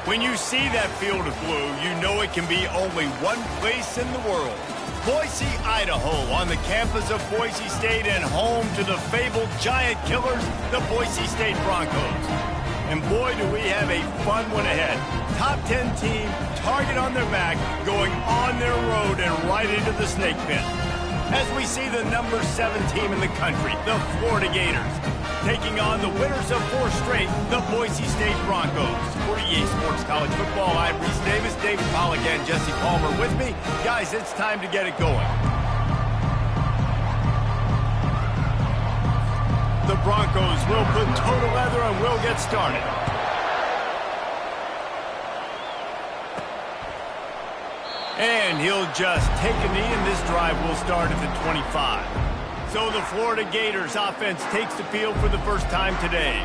When you see that field of blue, you know it can be only one place in the world. Boise, Idaho, on the campus of Boise State and home to the fabled giant killers, the Boise State Broncos. And boy, do we have a fun one ahead. Top 10 team, target on their back, going on their road and right into the snake pit. As we see the number 7 team in the country, the Florida Gators, taking on the winners of 4 straight, the Boise State Broncos. For EA Sports College Football, I'm Reese Davis, David Pollack, and Jesse Palmer with me. Guys, it's time to get it going. The Broncos will put toe to leather and will get started. And he'll just take a knee, and this drive will start at the 25. So the Florida Gators offense takes the field for the first time today.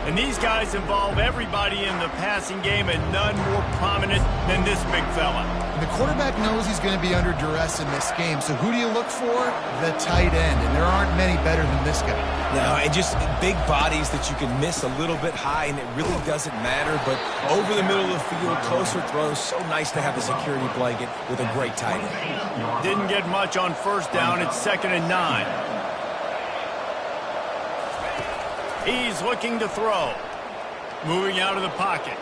And these guys involve everybody in the passing game, and none more prominent than this big fella. The quarterback knows he's going to be under duress in this game, so who do you look for? The tight end, and there aren't many better than this guy. No, and just big bodies that you can miss a little bit high, and it really doesn't matter. But over the middle of the field, closer throws, so nice to have a security blanket with a great tight end. Didn't get much on first down. It's 2nd and 9. He's looking to throw. Moving out of the pocket.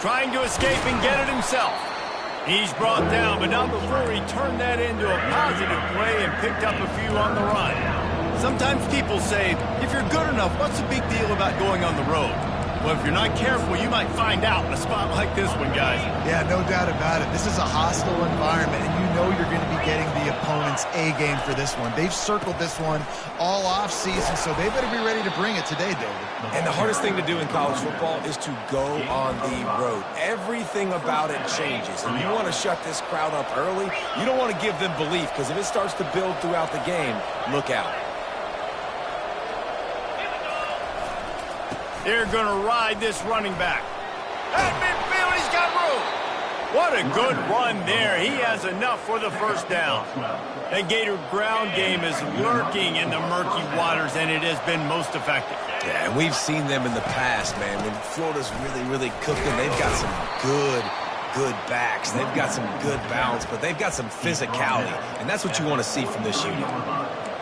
Trying to escape and get it himself. He's brought down, but not before he turned that into a positive play and picked up a few on the run. Sometimes people say, if you're good enough, what's the big deal about going on the road? Well, if you're not careful, you might find out in a spot like this one, guys. Yeah, no doubt about it. This is a hostile environment, and you know you're going to be getting the opponent's A game for this one. They've circled this one all off season, so they better be ready to bring it today, David. And the hardest thing to do in college football is to go on the road. Everything about it changes, and you want to shut this crowd up early. You don't want to give them belief, because if it starts to build throughout the game, look out. They're going to ride this running back. At midfield, he's got room. What a good run there. He has enough for the first down. The Gator ground game is lurking in the murky waters, and it has been most effective. Yeah, and we've seen them in the past, man. When Florida's really cooking, they've got some good backs. They've got some good balance, but they've got some physicality, and that's what you want to see from this unit.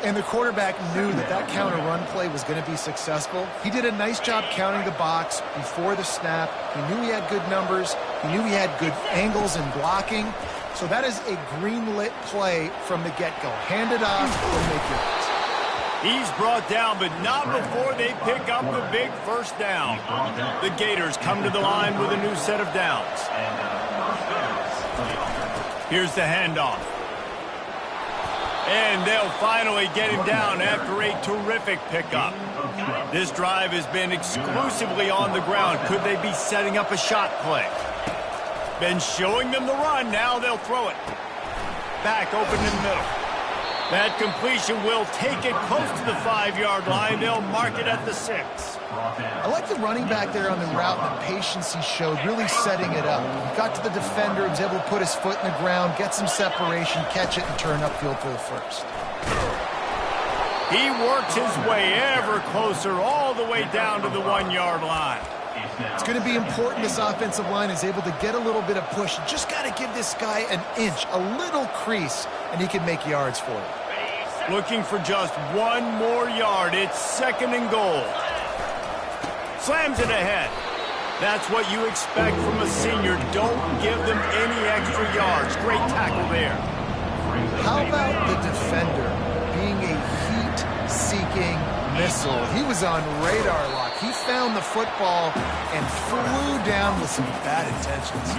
And the quarterback knew that that counter run play was going to be successful. He did a nice job counting the box before the snap. He knew he had good numbers. He knew he had good angles and blocking. So that is a green-lit play from the get-go. Hand it off or make yards. He's brought down, but not before they pick up the big first down. The Gators come to the line with a new set of downs. Here's the handoff. And they'll finally get him down after a terrific pickup. This drive has been exclusively on the ground. Could they be setting up a shot play? Been showing them the run. Now they'll throw it. Back open in the middle. That completion will take it close to the 5-yard line. They'll mark it at the 6. I like the running back there on the route and the patience he showed, really setting it up. He got to the defender, was able to put his foot in the ground, get some separation, catch it, and turn upfield for the first. He works his way ever closer all the way down to the 1-yard line. It's going to be important this offensive line is able to get a little bit of push. You just got to give this guy an inch, a little crease, and he can make yards for you. Looking for just one more yard. It's 2nd and goal. Slams it ahead. That's what you expect from a senior. Don't give them any extra yards. Great tackle there. How about the defender being a heat-seeking missile? He was on radar lock. He found the football and flew down with some bad intentions.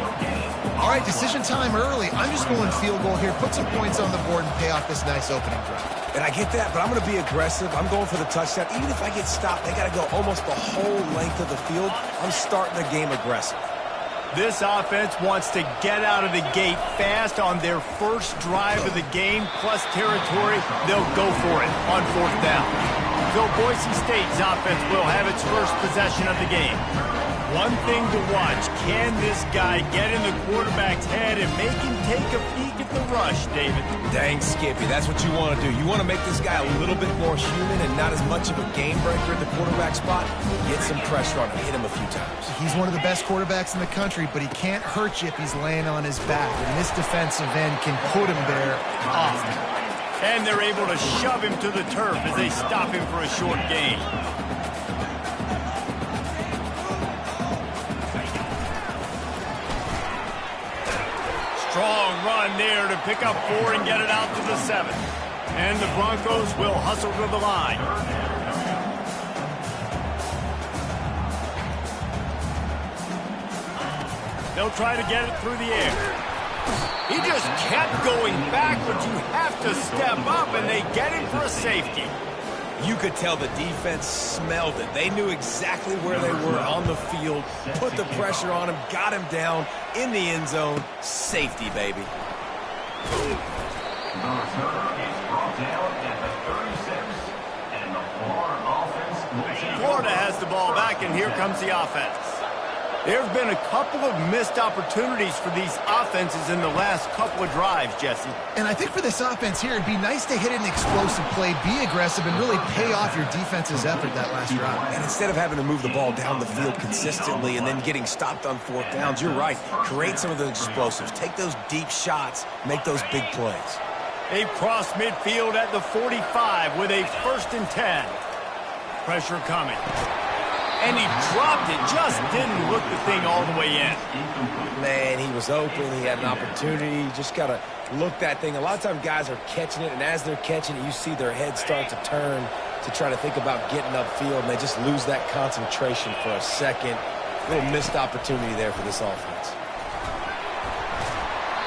All right, decision time early. I'm just going field goal here. Put some points on the board and pay off this nice opening drive. And I get that, but I'm going to be aggressive. I'm going for the touchdown. Even if I get stopped, they got to go almost the whole length of the field. I'm starting the game aggressive. This offense wants to get out of the gate fast on their first drive of the game, plus territory. They'll go for it on 4th down. So Boise State's offense will have its first possession of the game. One thing to watch, can this guy get in the quarterback's head and make him take a peek at the rush, David? Dang, Skippy, that's what you want to do. You want to make this guy a little bit more human and not as much of a game breaker at the quarterback spot. Get some pressure on him, hit him a few times. He's one of the best quarterbacks in the country, but he can't hurt you if he's laying on his back. And this defensive end can put him there often. And they're able to shove him to the turf as they stop him for a short gain. Strong run there to pick up 4 and get it out to the 7. And the Broncos will hustle to the line. They'll try to get it through the air. He just kept going backwards. You have to step up, and they get him for a safety. You could tell the defense smelled it. They knew exactly where they were on the field, put the pressure on him, got him down in the end zone. Safety, baby. Florida has the ball back, and here comes the offense. There have been a couple of missed opportunities for these offenses in the last couple of drives, Jesse. And I think for this offense here, it'd be nice to hit an explosive play, be aggressive, and really pay off your defense's effort that last drive. And instead of having to move the ball down the field consistently and then getting stopped on 4th downs, you're right. Create some of those explosives. Take those deep shots. Make those big plays. They've crossed midfield at the 45 with a 1st and 10. Pressure coming. And he dropped it, just didn't look the thing all the way in. Man, he was open, he had an opportunity. You just got to look that thing. A lot of times guys are catching it, and as they're catching it, you see their head start to turn to try to think about getting upfield, and they just lose that concentration for a second. A little missed opportunity there for this offense.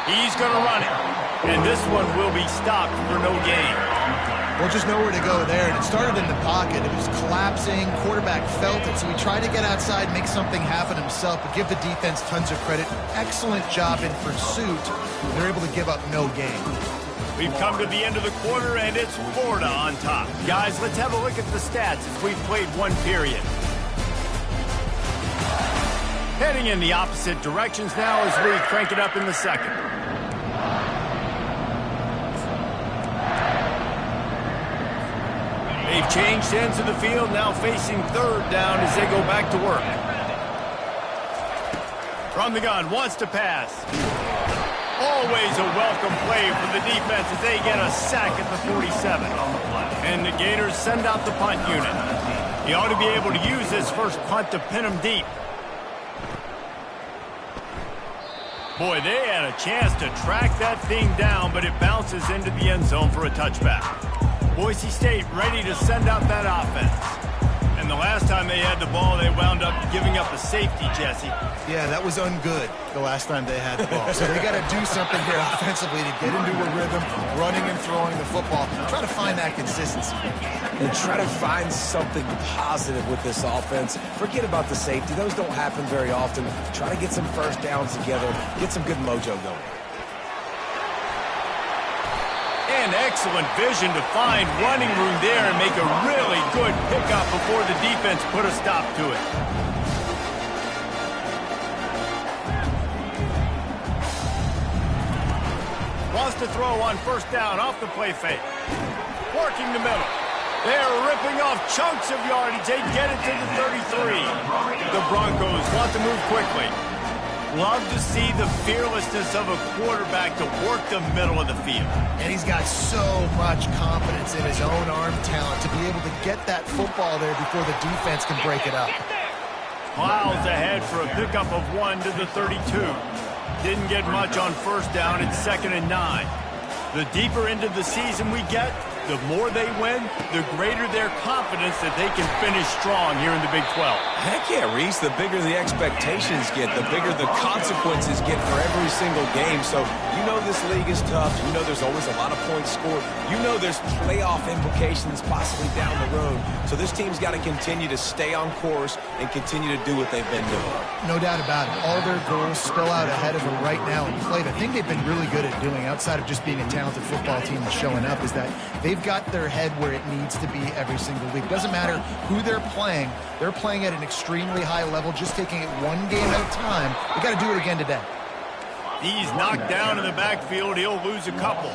He's going to run it, and this one will be stopped for no gain. Well, just nowhere to go there. And it started in the pocket. It was collapsing. Quarterback felt it, so he tried to get outside, make something happen himself, but give the defense tons of credit. Excellent job in pursuit. They're able to give up no gain. We've come to the end of the quarter, and it's Florida on top. Guys, let's have a look at the stats as we've played one period. Heading in the opposite directions now as we crank it up in the second. They've changed ends of the field, now facing 3rd down as they go back to work. From the gun, wants to pass. Always a welcome play for the defense as they get a sack at the 47. And the Gators send out the punt unit. He ought to be able to use this first punt to pin him deep. Boy, they had a chance to track that thing down, but it bounces into the end zone for a touchback. Boise State ready to send out that offense. And the last time they had the ball, they wound up giving up a safety, Jesse. Yeah, that was ungood the last time they had the ball. So they got to do something here offensively to get into a rhythm, running and throwing the football. Try to find that consistency. And try to find something positive with this offense. Forget about the safety. Those don't happen very often. Try to get some 1st downs together. Get some good mojo going. And excellent vision to find running room there and make a really good pickup before the defense put a stop to it. Wants to throw on 1st down off the play fake. Working the middle. They're ripping off chunks of yardage. They get it to the 33. The Broncos want to move quickly. Love to see the fearlessness of a quarterback to work the middle of the field. And he's got so much confidence in his own arm talent to be able to get that football there before the defense can break it up. Miles ahead for a pickup of 1 to the 32. Didn't get much on 1st down. It's 2nd and 9. The deeper into the season we get, the more they win, the greater their confidence that they can finish strong here in the Big 12. Heck yeah, Reese. The bigger the expectations get, the bigger the consequences get for every single game. So you know this league is tough. You know there's always a lot of points scored. You know there's playoff implications possibly down the road. So this team's got to continue to stay on course and continue to do what they've been doing. No doubt about it. All their goals spill out ahead of them right now and play. The thing they've been really good at doing outside of just being a talented football team and showing up is that they they've got their head where it needs to be every single week. Doesn't matter who they're playing at an extremely high level, just taking it one game at a time. They got to do it again today. He's knocked down in the backfield. He'll lose a couple.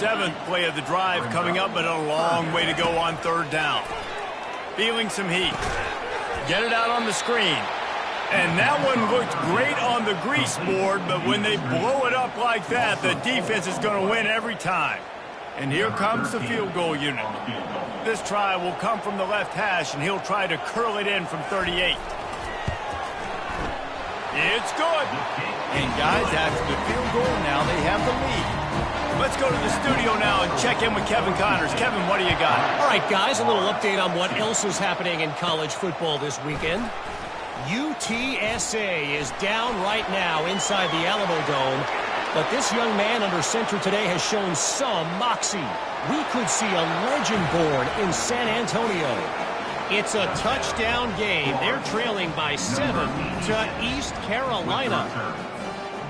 7th play of the drive coming up, but a long way to go on 3rd down. Feeling some heat. Get it out on the screen. And that one looked great on the grease board, but when they blow it up like that, the defense is going to win every time. And here comes the field goal unit. This try will come from the left hash, and he'll try to curl it in from 38. It's good. And guys, after the field goal, now they have the lead. Let's go to the studio now and check in with Kevin Connors. Kevin, what do you got? All right, guys, a little update on what else is happening in college football this weekend. UTSA is down right now inside the Alamo Dome, but this young man under center today has shown some moxie. We could see a legend born in San Antonio. It's a touchdown game. They're trailing by 7 to East Carolina.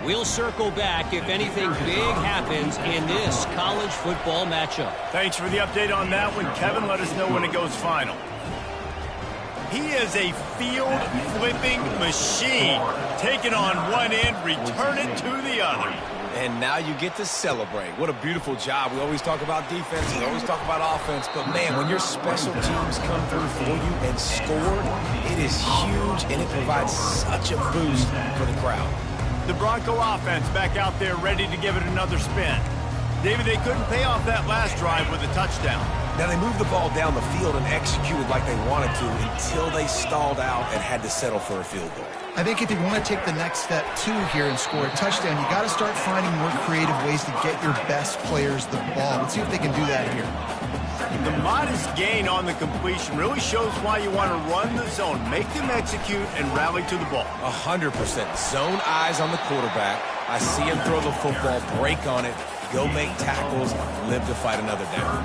We'll circle back if anything big happens in this college football matchup. Thanks for the update on that one, Kevin. Let us know when it goes final. He is a field-flipping machine. Take it on one end, return it to the other. And now you get to celebrate. What a beautiful job. We always talk about defense, we always talk about offense, but man, when your special teams come through for you and score, it is huge, and it provides such a boost for the crowd. The Bronco offense back out there ready to give it another spin. David, they couldn't pay off that last drive with a touchdown. Now, they moved the ball down the field and executed like they wanted to until they stalled out and had to settle for a field goal. I think if you want to take the next step, too, here and score a touchdown, you got to start finding more creative ways to get your best players the ball. Let's see if they can do that here. The modest gain on the completion really shows why you want to run the zone. Make them execute and rally to the ball. 100%. Zone eyes on the quarterback. I see him throw the football, break on it, go make tackles, live to fight another down.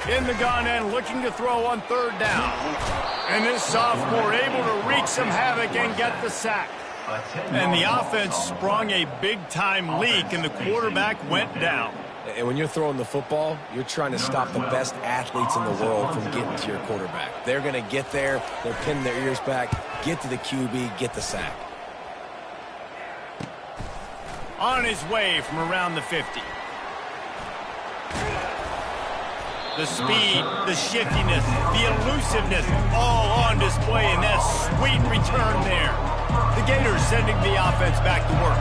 In the gun and looking to throw on 3rd down. And this sophomore able to wreak some havoc and get the sack. And the offense sprung a big-time leak, and the quarterback went down. And when you're throwing the football, you're trying to stop the best athletes in the world from getting to your quarterback. They're going to get there, they're pinning their ears back, get to the QB, get the sack. On his way from around the 50. The speed, the shiftiness, the elusiveness, all on display in that sweet return there. The Gators sending the offense back to work.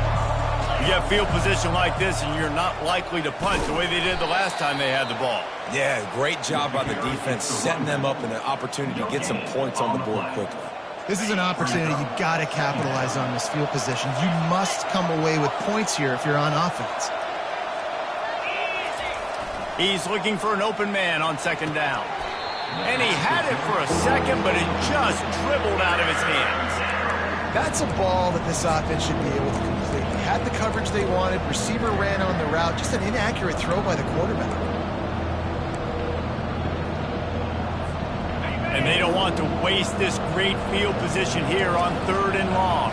You get field position like this, and you're not likely to punt the way they did the last time they had the ball. Yeah, great job by the defense, setting them up in an opportunity to get some points on the board quickly. This is an opportunity you got to capitalize on this field position. You must come away with points here if you're on offense. He's looking for an open man on 2nd down. And he had it for a second, but it just dribbled out of his hands. That's a ball that this offense should be able to complete. They had the coverage they wanted. Receiver ran on the route. Just an inaccurate throw by the quarterback. And they don't want to waste this great field position here on 3rd and long.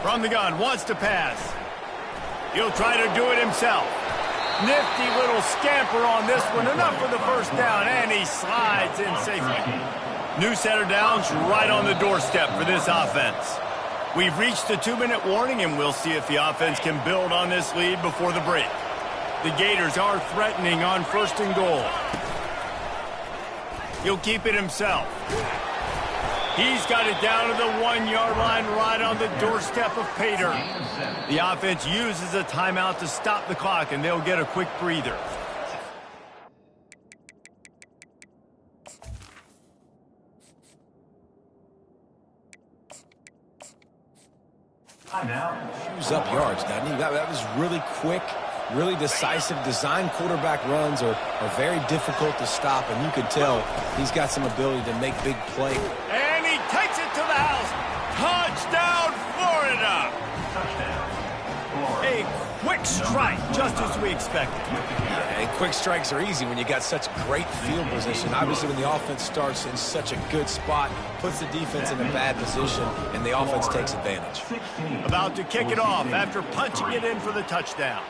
From the gun, wants to pass. He'll try to do it himself. Nifty little scamper on this one. Enough for the 1st down, and he slides in safely. New set of downs right on the doorstep for this offense. We've reached the 2-minute warning, and we'll see if the offense can build on this lead before the break. The Gators are threatening on 1st and goal. He'll keep it himself. He's got it down to the 1-yard line right on the doorstep of Pater. The offense uses a timeout to stop the clock, and they'll get a quick breather. Shoes up yards, doesn't he? That was really quick, really decisive. Design quarterback runs are very difficult to stop, and you can tell he's got some ability to make big plays. And he takes it to the house. Touchdown, Florida! A Quick strike, just as we expected. And quick strikes are easy when you got such great field position. Obviously, when the offense starts in such a good spot, puts the defense in a bad position, and the offense takes advantage. About to kick it off after punching it in for the touchdown.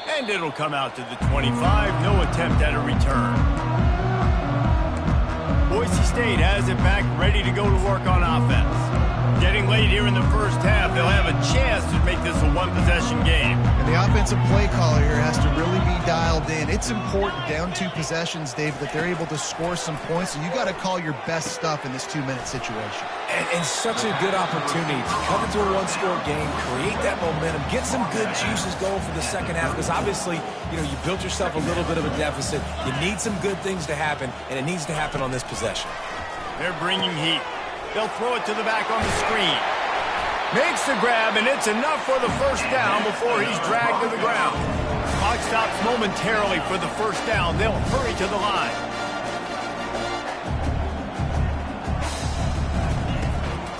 And it'll come out to the 25. No attempt at a return. Boise State has it back, ready to go to work on offense. Getting late here in the first half, they'll have a chance to make this a one-possession game. And the offensive play caller here has to really be dialed in. It's important down 2 possessions, David, that they're able to score some points. So you got to call your best stuff in this 2-minute situation. And such a good opportunity to come into a one-score game, create that momentum, get some good juices going for the second half. Because obviously, you built yourself a little bit of a deficit. You need some good things to happen, and it needs to happen on this possession. They're bringing heat. They'll throw it to the back on the screen. Makes the grab, and it's enough for the first down before he's dragged to the ground. Clock stops momentarily for the first down. They'll hurry to the line.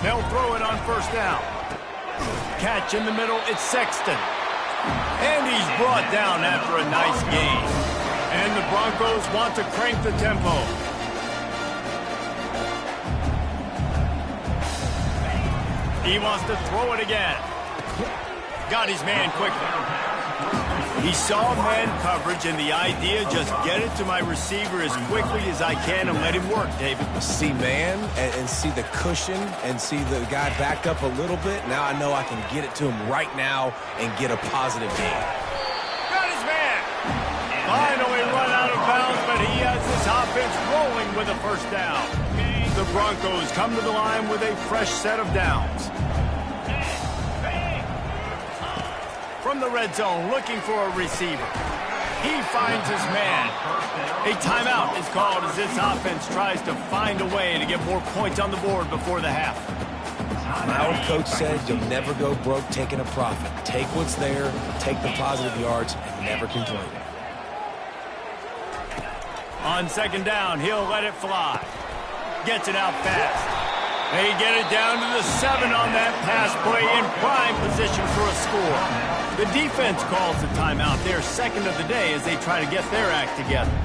They'll throw it on first down. Catch in the middle, it's Sexton. And he's brought down after a nice gain. And the Broncos want to crank the tempo. He wants to throw it again. Got his man quickly. He saw man coverage, and the idea, just get it to my receiver as quickly as I can and let him work, David. See man and see the cushion and see the guy backed up a little bit. Now I know I can get it to him right now and get a positive gain. Got his man. Finally run out of bounds, but he has this offense rolling with a first down. The Broncos come to the line with a fresh set of downs. From the red zone, looking for a receiver. He finds his man. A timeout is called as this offense tries to find a way to get more points on the board before the half. My old coach said you'll never go broke taking a profit. Take what's there, take the positive yards, and never complain. On second down, he'll let it fly. Gets it out fast. They get it down to the 7 on that pass play in prime position for a score. The defense calls the timeout, their second of the day, as they try to get their act together.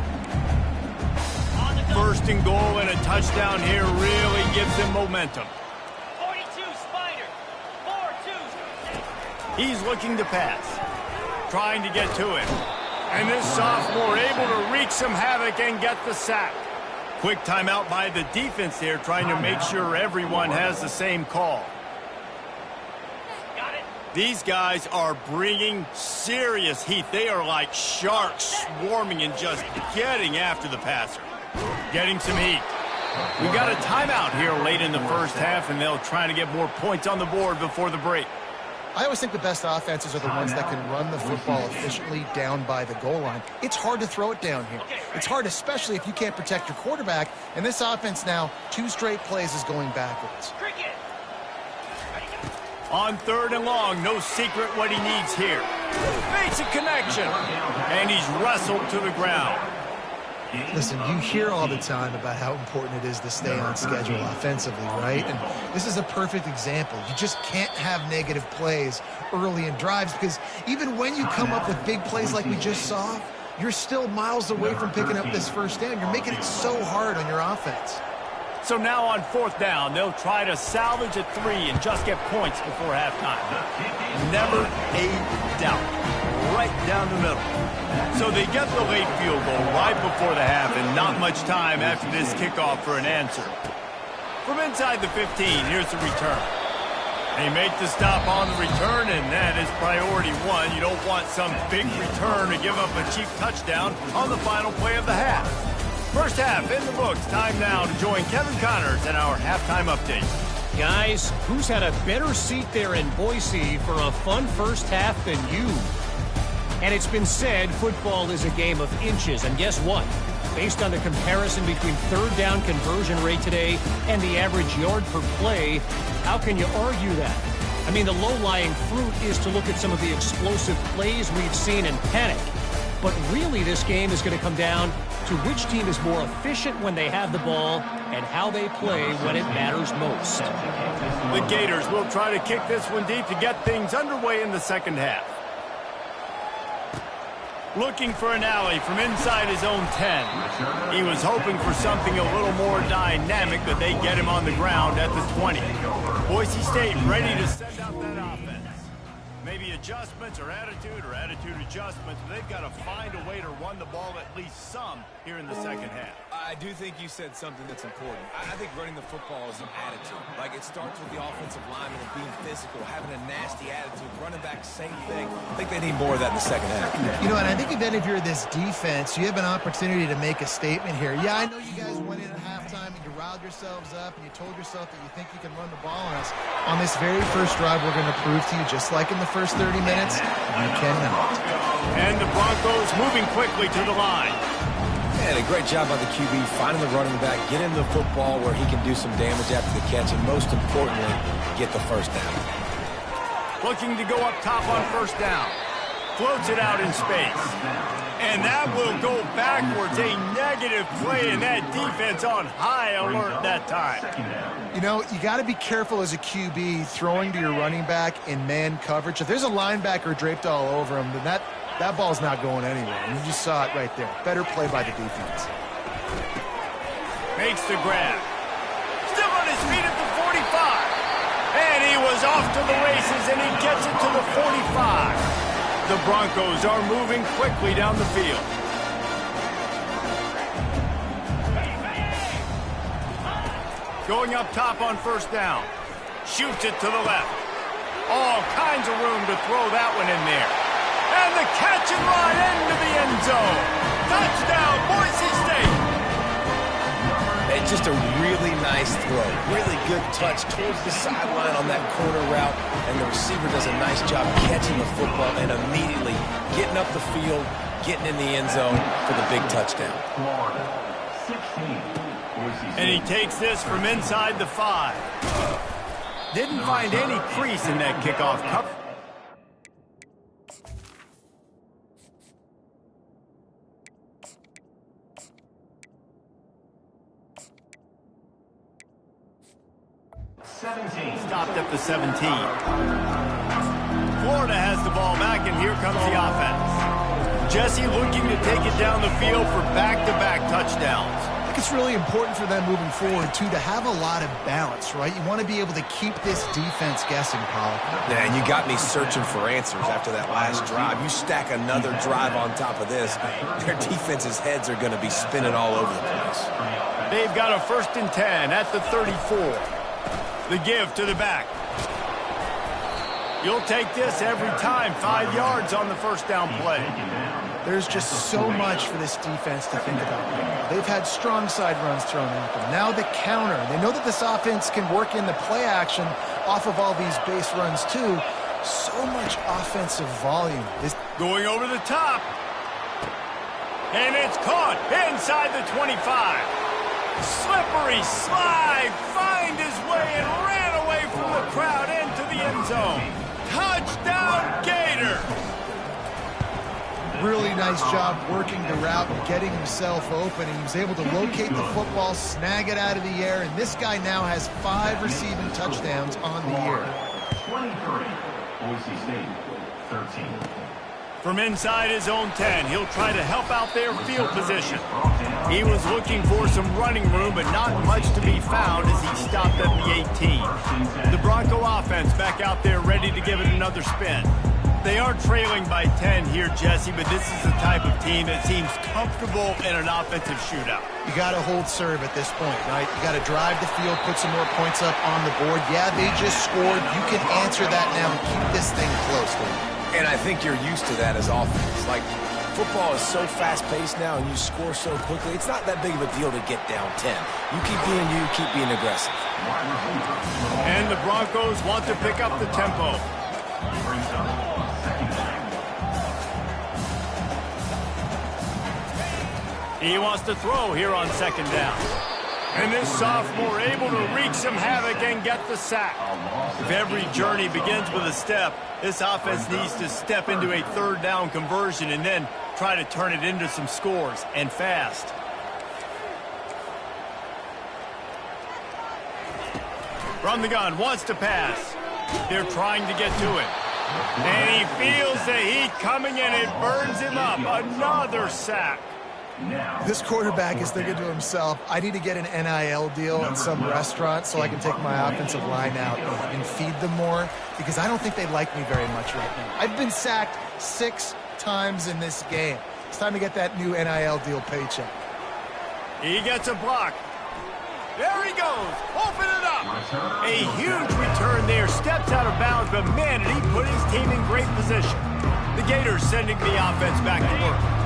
First and goal and a touchdown here really gives them momentum. 42 Spider. 4-2. He's looking to pass. Trying to get to it. And this sophomore able to wreak some havoc and get the sack. Quick timeout by the defense there, trying to make sure everyone has the same call. Got it. These guys are bringing serious heat. They are like sharks swarming and just getting after the passer. Getting some heat. We've got a timeout here late in the first half, and they'll try to get more points on the board before the break. I always think the best offenses are the ones that can run the football efficiently down by the goal line. It's hard to throw it down here. It's hard, especially if you can't protect your quarterback. And this offense now, 2 straight plays is going backwards. Cricket. On third and long, no secret what he needs here. Basic connection. And he's wrestled to the ground. Listen, you hear all the time about how important it is to stay on schedule offensively, right? And this is a perfect example. You just can't have negative plays early in drives because even when you come up with big plays like we just saw, you're still miles away from picking up this first down. You're making it so hard on your offense. So now on fourth down, they'll try to salvage a 3 and just get points before halftime. Never a doubt. Right down the middle. So they get the late field goal right before the half, and not much time after this kickoff for an answer. From inside the 15, here's the return. They make the stop on the return, and that is priority 1. You don't want some big return to give up a cheap touchdown on the final play of the half. First half in the books. Time now to join Kevin Connors in our halftime update. Guys, who's had a better seat there in Boise for a fun first half than you? And it's been said football is a game of inches. And guess what? Based on the comparison between third down conversion rate today and the average yard per play, how can you argue that? I mean, the low-lying fruit is to look at some of the explosive plays we've seen and panic. But really, this game is going to come down to which team is more efficient when they have the ball and how they play when it matters most. The Gators will try to kick this one deep to get things underway in the second half. Looking for an alley from inside his own 10. He was hoping for something a little more dynamic, but they get him on the ground at the 20. Boise State ready to send out that offense. Maybe adjustments or attitude adjustments. They've got to find a way to run the ball at least some here in the second half. I do think you said something that's important. I think running the football is an attitude. Like, it starts with the offensive lineman and being physical, having a nasty attitude. Running back, same thing. I think they need more of that in the second half. You know, and I think even if you're this defense, you have an opportunity to make a statement here. Yeah, I know you guys went in at halftime and you riled yourselves up and you told yourself that you think you can run the ball on us. On this very first drive, we're going to prove to you, just like in the first 30 minutes, you cannot. And the Broncos moving quickly to the line. And a great job by the QB finding the running back, getting the football where he can do some damage after the catch, and most importantly, get the first down. Looking to go up top on first down. Floats it out in space. And that will go backwards. A negative play, and that defense on high alert that time. You know, you got to be careful as a QB throwing to your running back in man coverage. If there's a linebacker draped all over him, then that ball's not going anywhere. And you just saw it right there. Better play by the defense. Makes the grab. Still on his feet at the 45. And he was off to the races, and he gets it to the 45. The Broncos are moving quickly down the field. Going up top on first down. Shoots it to the left. All kinds of room to throw that one in there. And the catch and run into the end zone. Touchdown, Boise State. It's just a really nice throw. Really good touch towards the sideline on that corner route. And the receiver does a nice job catching the football and immediately getting up the field, getting in the end zone for the big touchdown. And he takes this from inside the 5. Didn't find any crease in that kickoff cover. Stopped at the 17. Florida has the ball back, and here comes the offense. Jesse looking to take it down the field for back-to-back touchdowns. I think it's really important for them moving forward, too, to have a lot of balance, right? You want to be able to keep this defense guessing, Paul. Yeah, and you got me searching for answers after that last drive. You stack another drive on top of this, their defense's heads are going to be spinning all over the place. They've got a 1st and 10 at the 34. The give to the back. You'll take this every time. 5 yards on the first down play. There's just so much for this defense to think about. They've had strong side runs thrown at them. Now the counter. They know that this offense can work in the play action off of all these base runs too. So much offensive volume. Going over the top. And it's caught inside the 25. Slippery slide, find his way and ran away from the crowd into the end zone. Touchdown, Gator! Really nice job working the route and getting himself open. He was able to locate the football, snag it out of the air, and this guy now has 5 receiving touchdowns on the year. 23, Boise State, 13. From inside his own 10, he'll try to help out their field position. He was looking for some running room, but not much to be found as he stopped at the 18. The Bronco offense back out there ready to give it another spin. They are trailing by 10 here, Jesse, but this is the type of team that seems comfortable in an offensive shootout. You got to hold serve at this point, right? You got to drive the field, put some more points up on the board. Yeah, they just scored. You can answer that now and keep this thing close, dude. And I think you're used to that as offense. Like, football is so fast-paced now and you score so quickly, it's not that big of a deal to get down 10. You keep being you, keep being aggressive. And the Broncos want to pick up the tempo. He wants to throw here on second down. And this sophomore able to wreak some havoc and get the sack. If every journey begins with a step, this offense needs to step into a 3rd down conversion and then try to turn it into some scores, and fast. From the gun, wants to pass. They're trying to get to it. And he feels the heat coming, and it burns him up. Another sack. This quarterback is thinking to himself, I need to get an NIL deal at some restaurant so I can take my offensive line out and feed them more, because I don't think they like me very much right now. I've been sacked 6 times in this game. It's time to get that new NIL deal paycheck. He gets a block. There he goes. Open it up. A huge return there. Steps out of bounds, but man, did he put his team in great position. The Gators sending the offense back to work.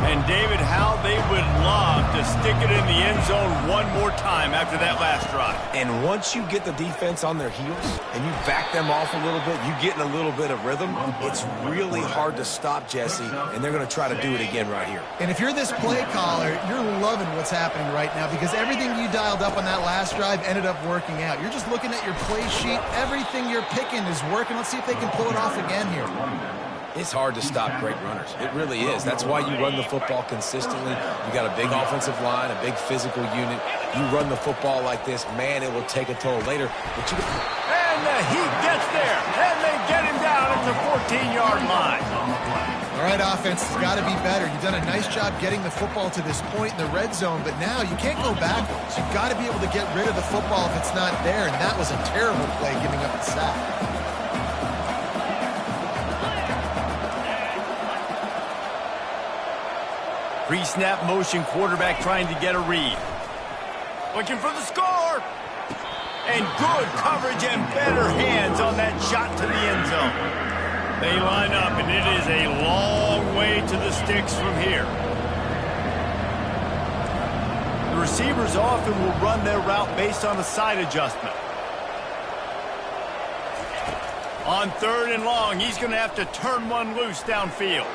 And David, how they would love to stick it in the end zone one more time after that last drive. And once you get the defense on their heels and you back them off a little bit, you get in a little bit of rhythm, it's really hard to stop, Jesse, and they're going to try to do it again right here. And if you're this play caller, you're loving what's happening right now, because everything you dialed up on that last drive ended up working out. You're just looking at your play sheet. Everything you're picking is working. Let's see if they can pull it off again here. It's hard to stop great runners. It really is. That's why you run the football consistently. You got a big offensive line, a big physical unit. You run the football like this, man, it will take a toll later. But you... And the heat gets there, and they get him down at the 14-yard line. All right, offense has got to be better. You've done a nice job getting the football to this point in the red zone, but now you can't go backwards. You've got to be able to get rid of the football if it's not there, and that was a terrible play, giving up the sack. Pre-snap motion, quarterback trying to get a read. Looking for the score. And good coverage and better hands on that shot to the end zone. They line up, and it is a long way to the sticks from here. The receivers often will run their route based on a side adjustment. On 3rd and long, he's going to have to turn one loose downfield.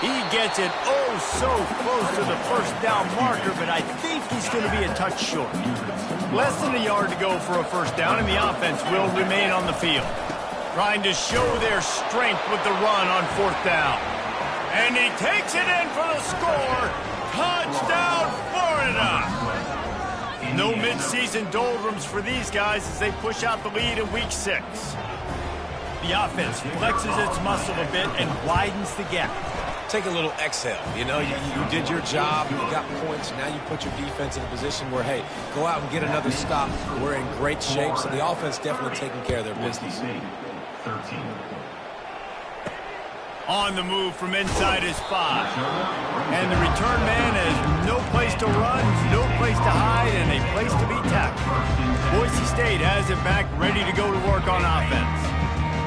He gets it so close to the first down marker, but I think he's going to be a touch short. Less than a yard to go for a first down, and the offense will remain on the field. Trying to show their strength with the run on 4th down. And he takes it in for the score. Touchdown, Florida! No midseason doldrums for these guys as they push out the lead in Week 6. The offense flexes its muscle a bit and widens the gap. Take a little exhale. You know, you did your job. You got points. Now you put your defense in a position where, hey, go out and get another stop. We're in great shape, so the offense definitely taking care of their business. 13. On the move from inside his 5. And the return man has no place to run, no place to hide, and a place to be tackled. Boise State has it back, ready to go to work on offense.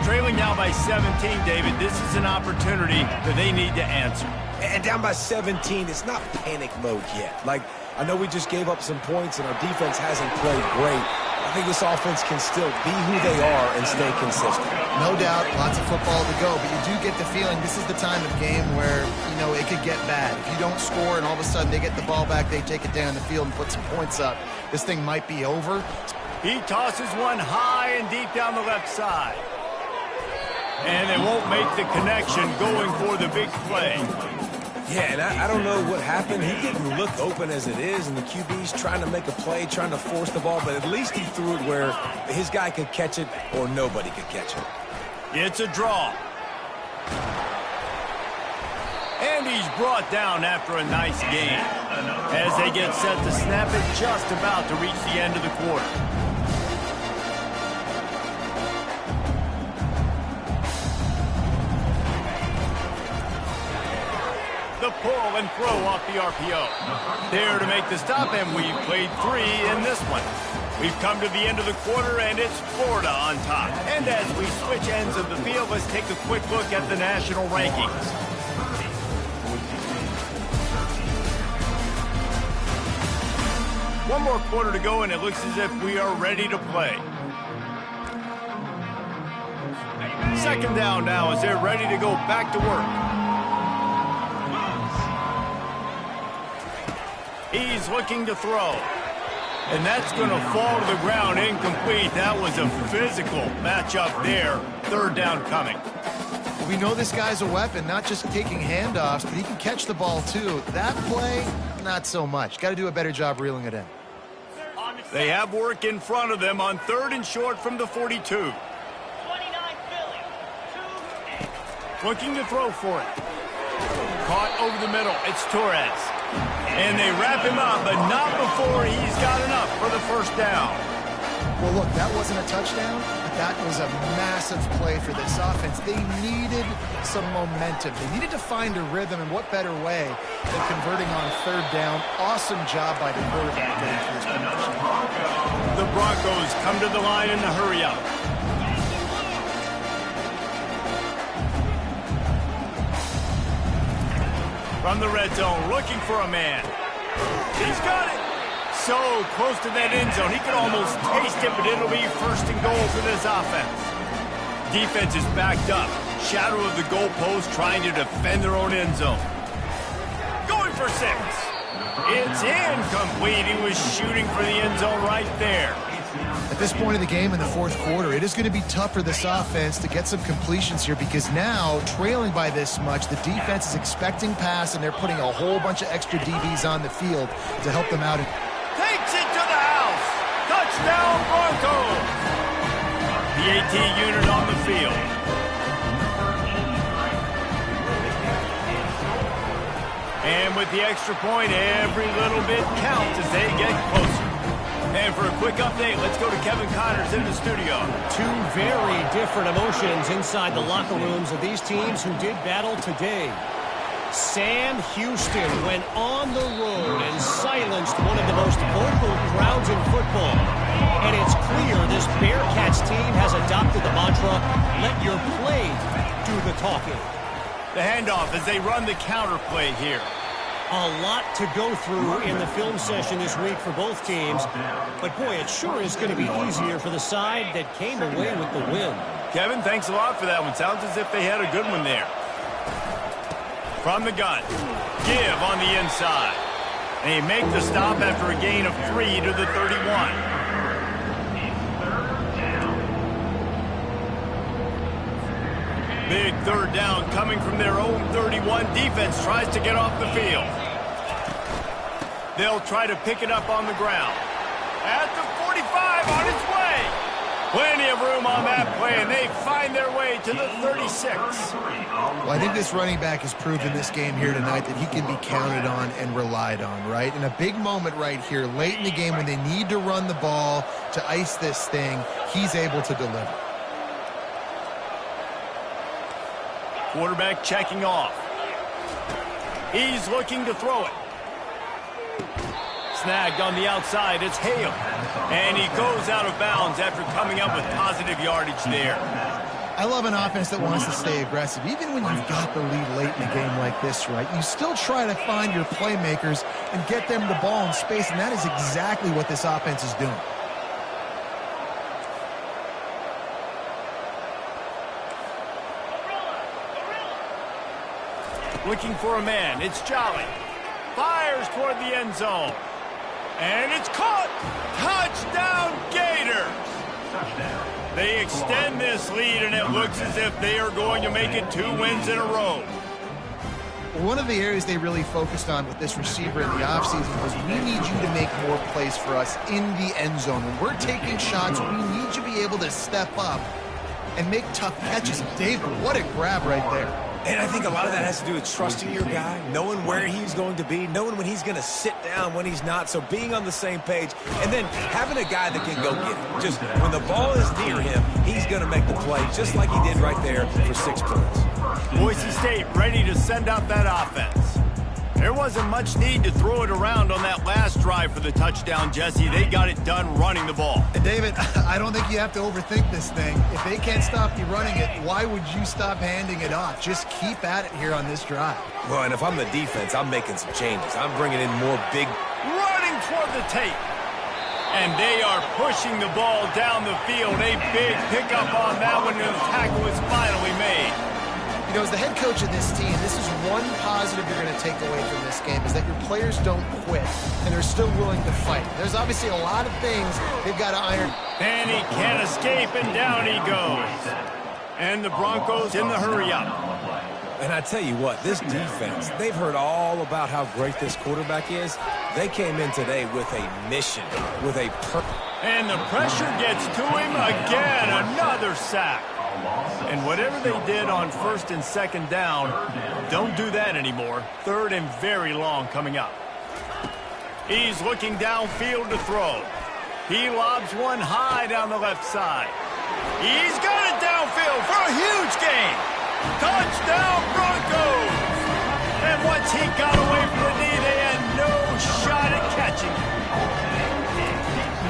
Trailing now by 17, David, this is an opportunity that they need to answer. And down by 17, it's not panic mode yet. Like, I know we just gave up some points and our defense hasn't played great. I think this offense can still be who they are and stay consistent. No doubt, lots of football to go, but you do get the feeling this is the time of game where, you know, it could get bad. If you don't score and all of a sudden they get the ball back, they take it down the field and put some points up, this thing might be over. He tosses one high and deep down the left side. And they won't make the connection going for the big play. Yeah, and I don't know what happened. He didn't look open as it is, and the QB's trying to make a play, trying to force the ball, but at least he threw it where his guy could catch it or nobody could catch it. It's a draw. And he's brought down after a nice game. As they get set to snap it, just about to reach the end of the quarter. The pull and throw off the RPO. There to make the stop, and we've played 3 in this one. We've come to the end of the quarter, and it's Florida on top. And as we switch ends of the field, let's take a quick look at the national rankings. One more quarter to go, and it looks as if we are ready to play. 2nd down now as they're ready to go back to work. He's looking to throw. And that's going to fall to the ground incomplete. That was a physical matchup there. 3rd down coming. We know this guy's a weapon, not just taking handoffs, but he can catch the ball too. That play, not so much. Got to do a better job reeling it in. They have work in front of them on 3rd and short from the 42. 29 Philly. 2. Looking to throw for it. Caught over the middle. It's Torres. And they wrap him up, but not before he's got enough for the first down. Well, look, that wasn't a touchdown, but that was a massive play for this offense. They needed some momentum. They needed to find a rhythm, and what better way than converting on 3rd down. Awesome job by the quarterback getting to this position. The Broncos come to the line in the hurry-up. From the red zone, looking for a man. He's got it. So close to that end zone. He could almost taste it, but it'll be 1st and goal for this offense. Defense is backed up. Shadow of the goalpost trying to defend their own end zone. Going for 6. It's incomplete. He was shooting for the end zone right there. At this point of the game in the 4th quarter, it is going to be tough for this offense to get some completions here because now, trailing by this much, the defense is expecting pass, and they're putting a whole bunch of extra DBs on the field to help them out. Takes it to the house. Touchdown, Broncos. The AT unit on the field. And with the extra point, every little bit counts as they get closer. And for a quick update, let's go to Kevin Connors in the studio. 2 very different emotions inside the locker rooms of these teams who did battle today. Sam Houston went on the road and silenced one of the most vocal crowds in football. And it's clear this Bearcats team has adopted the mantra, let your play do the talking. The handoff as they run the counter play here. A lot to go through in the film session this week for both teams. But boy, it sure is going to be easier for the side that came away with the win. Kevin, thanks a lot for that one. Sounds as if they had a good one there. From the gun. Give on the inside. And they make the stop after a gain of 3 to the 31. Big 3rd down coming from their own 31. Defense tries to get off the field. They'll try to pick it up on the ground. At the 45 on its way. Plenty of room on that play, and they find their way to the 36. Well, I think this running back has proven this game here tonight that he can be counted on and relied on, right? In a big moment right here, late in the game when they need to run the ball to ice this thing, he's able to deliver. Quarterback checking off. He's looking to throw it. Snagged on the outside, it's Hale. And he goes out of bounds after coming up with positive yardage there. I love an offense that wants to stay aggressive. Even when you've got the lead late in a game like this, right, you still try to find your playmakers and get them the ball in space, and that is exactly what this offense is doing. Looking for a man, it's Jolly. Fires toward the end zone. And it's caught! Touchdown, Gators! They extend this lead, and it looks as if they are going to make it 2 wins in a row. One of the areas they really focused on with this receiver in the offseason was we need you to make more plays for us in the end zone. When we're taking shots, we need you to be able to step up and make tough catches. David, what a grab right there. And I think a lot of that has to do with trusting your guy, knowing where he's going to be, knowing when he's going to sit down, when he's not. So being on the same page, and then having a guy that can go get it. Just when the ball is near him, he's going to make the play, just like he did right there for 6 points. Boise State ready to send out that offense. There wasn't much need to throw it around on that last drive for the touchdown, Jesse. They got it done running the ball. And David, I don't think you have to overthink this thing. If they can't stop you running it, why would you stop handing it off? Just keep at it here on this drive. Well, and if I'm the defense, I'm making some changes. I'm bringing in more big... Running toward the tape. And they are pushing the ball down the field. A big pickup on that one, and the tackle is finally made. You know, as the head coach of this team, this is one positive you're going to take away from this game, is that your players don't quit, and they're still willing to fight. There's obviously a lot of things they've got to iron. And he can't escape, and down he goes. And the Broncos in the hurry-up. And I tell you what, this defense, they've heard all about how great this quarterback is. They came in today with a mission, with a purpose. And the pressure gets to him again. Another sack. And whatever they did on 1st and 2nd down, don't do that anymore. 3rd and very long coming up. He's looking downfield to throw. He lobs one high down the left side. He's got it downfield for a huge gain. Touchdown, Broncos! And once he got away from the knee, they had no shot at catching him.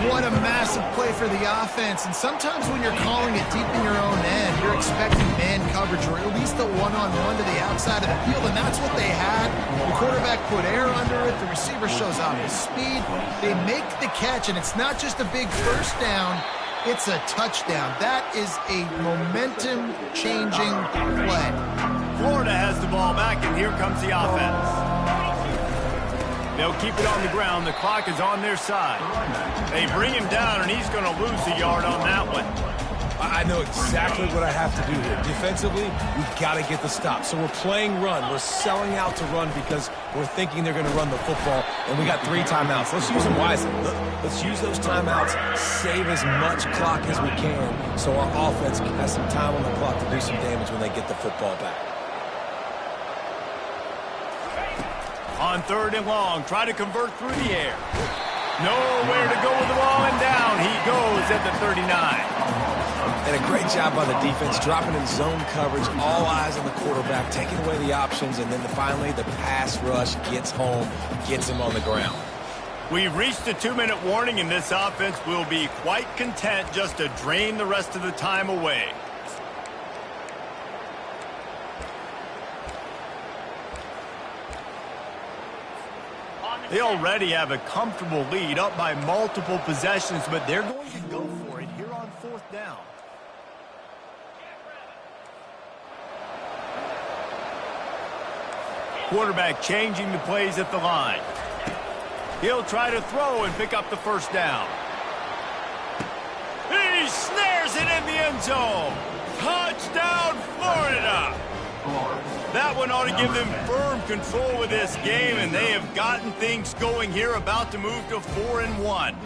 What a massive play for the offense. And sometimes when you're calling it deep in your own end, you're expecting man coverage or at least a one-on-one to the outside of the field, and that's what they had. The quarterback put air under it. The receiver shows off his speed. They make the catch, and it's not just a big first down. It's a touchdown. That is a momentum-changing play. Florida has the ball back, and here comes the offense. They'll keep it on the ground. The clock is on their side. They bring him down, and he's going to lose a yard on that one. I know exactly what I have to do here. Defensively, we've got to get the stop. So we're playing run. We're selling out to run because we're thinking they're going to run the football, and we got 3 timeouts. Let's use them wisely. Let's use those timeouts, save as much clock as we can so our offense has some time on the clock to do some damage when they get the football back. On 3rd and long, try to convert through the air. Nowhere to go with the ball, and down he goes at the 39. And a great job by the defense, dropping in zone coverage, all eyes on the quarterback, taking away the options, and then finally the pass rush gets home, gets him on the ground. We've reached a 2-minute warning, and this offense will be quite content just to drain the rest of the time away. They already have a comfortable lead, up by multiple possessions, but they're going to go for it here on 4th down. Quarterback changing the plays at the line. He'll try to throw and pick up the 1st down. He snares it in the end zone. Touchdown, Florida! That one ought to give them firm control of this game, and they have gotten things going here, about to move to 4-1.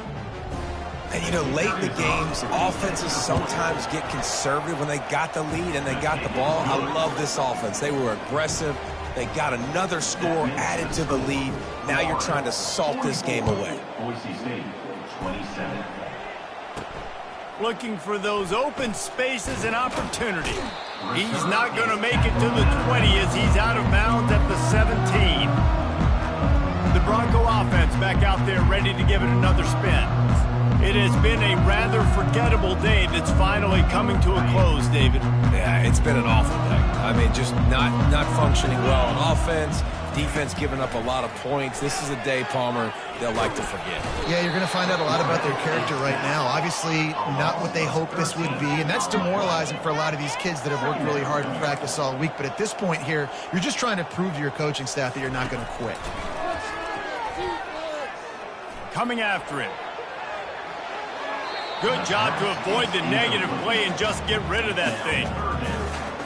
And, you know, late in the games, offenses sometimes get conservative when they got the lead and they got the ball. I love this offense. They were aggressive. They got another score added to the lead. Now you're trying to salt this game away. Boise State, 27. Looking for those open spaces and opportunity. He's not going to make it to the 20 as he's out of bounds at the 17. The Bronco offense back out there ready to give it another spin. It has been a rather forgettable day that's finally coming to a close, David. Yeah, it's been an awful day. I mean, just not functioning well on offense. Defense giving up a lot of points. This is a day, Palmer, they'll like to forget. Yeah, you're going to find out a lot about their character right now. Obviously, not what they hoped this would be, and that's demoralizing for a lot of these kids that have worked really hard in practice all week. But at this point here, you're just trying to prove to your coaching staff that you're not going to quit. Coming after him. Good job to avoid the negative play and just get rid of that thing.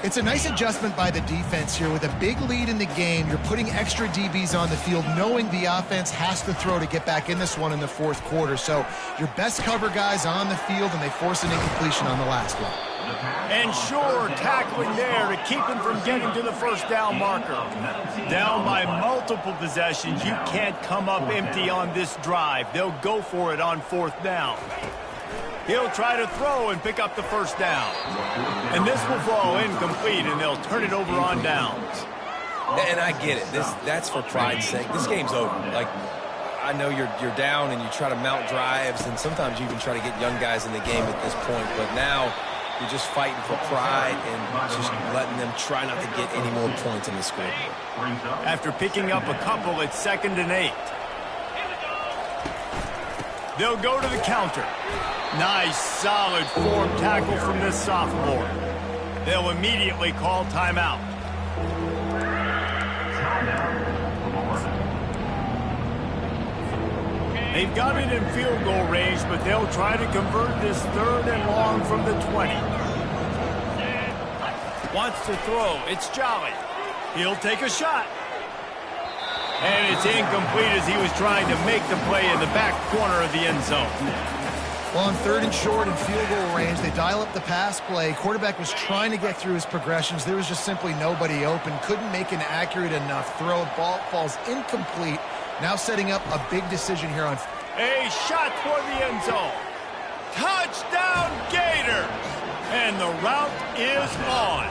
It's a nice adjustment by the defense here. With a big lead in the game, you're putting extra DBs on the field, knowing the offense has to throw to get back in this one in the 4th quarter. So your best cover guys on the field, and they force an incompletion on the last one. And sure, tackling there to keep him from getting to the 1st down marker. Down by multiple possessions, you can't come up empty on this drive. They'll go for it on 4th down. He'll try to throw and pick up the 1st down. And this will fall incomplete, and they'll turn it over on downs. And I get it. That's for pride's sake. This game's over. Like, I know you're down and you try to mount drives, and sometimes you even try to get young guys in the game at this point. But now you're just fighting for pride and just letting them try not to get any more points in the score. After picking up a couple, it's 2nd and 8. They'll go to the counter. Nice, solid form tackle from this sophomore. They'll immediately call timeout. They've got it in field goal range, but they'll try to convert this 3rd and long from the 20. Wants to throw. It's Jolly. He'll take a shot. And it's incomplete as he was trying to make the play in the back corner of the end zone. Well, on 3rd and short and field goal range, they dial up the pass play. Quarterback was trying to get through his progressions. There was just simply nobody open. Couldn't make an accurate enough throw. Ball falls incomplete. Now setting up a big decision here on... A shot toward the end zone. Touchdown Gators! And the route is on.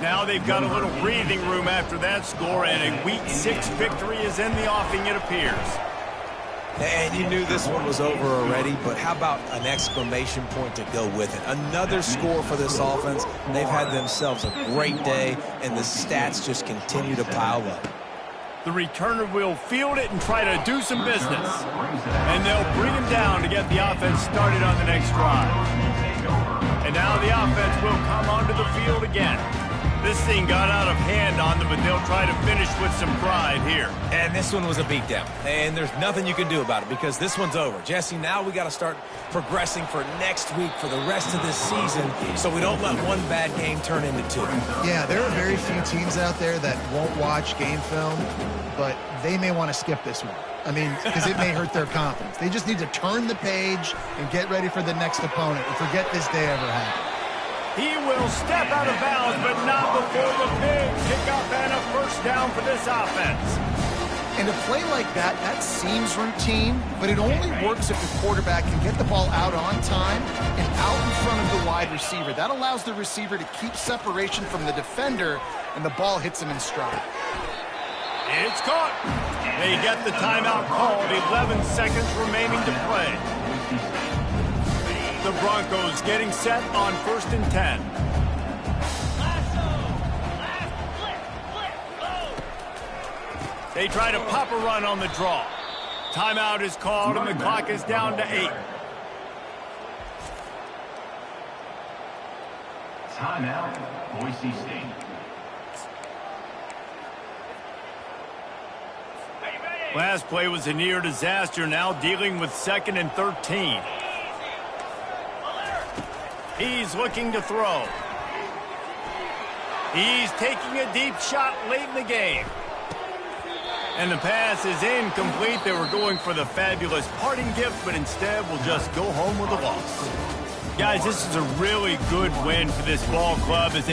Now they've got a little breathing room after that score, and a Week 6 victory is in the offing, it appears. And you knew this one was over already, but how about an exclamation point to go with it? Another score for this offense. They've had themselves a great day, and the stats just continue to pile up. The returner will field it and try to do some business. And they'll bring him down to get the offense started on the next drive. And now the offense will come onto the field again. This thing got out of hand on them, but they'll try to finish with some pride here. And this one was a beatdown. And there's nothing you can do about it because this one's over. Jesse, now we got to start progressing for next week for the rest of this season so we don't let one bad game turn into 2. Yeah, there are very few teams out there that won't watch game film, but they may want to skip this one. I mean, because it may hurt their confidence. They just need to turn the page and get ready for the next opponent and forget this day ever happened. He will step out of bounds, but not before the big kickoff and a first down for this offense. And a play like that, that seems routine, but it only works if the quarterback can get the ball out on time and out in front of the wide receiver. That allows the receiver to keep separation from the defender, and the ball hits him in stride. It's caught. They get the timeout called. 11 seconds remaining to play. The Broncos getting set on 1st and 10. They try to pop a run on the draw. Timeout is called, and the clock is down to 8. Timeout, Boise State. Last play was a near disaster, now dealing with 2nd and 13. He's looking to throw. He's taking a deep shot late in the game. And the pass is incomplete. They were going for the fabulous parting gift, but instead will just go home with a loss. Guys, this is a really good win for this ball club as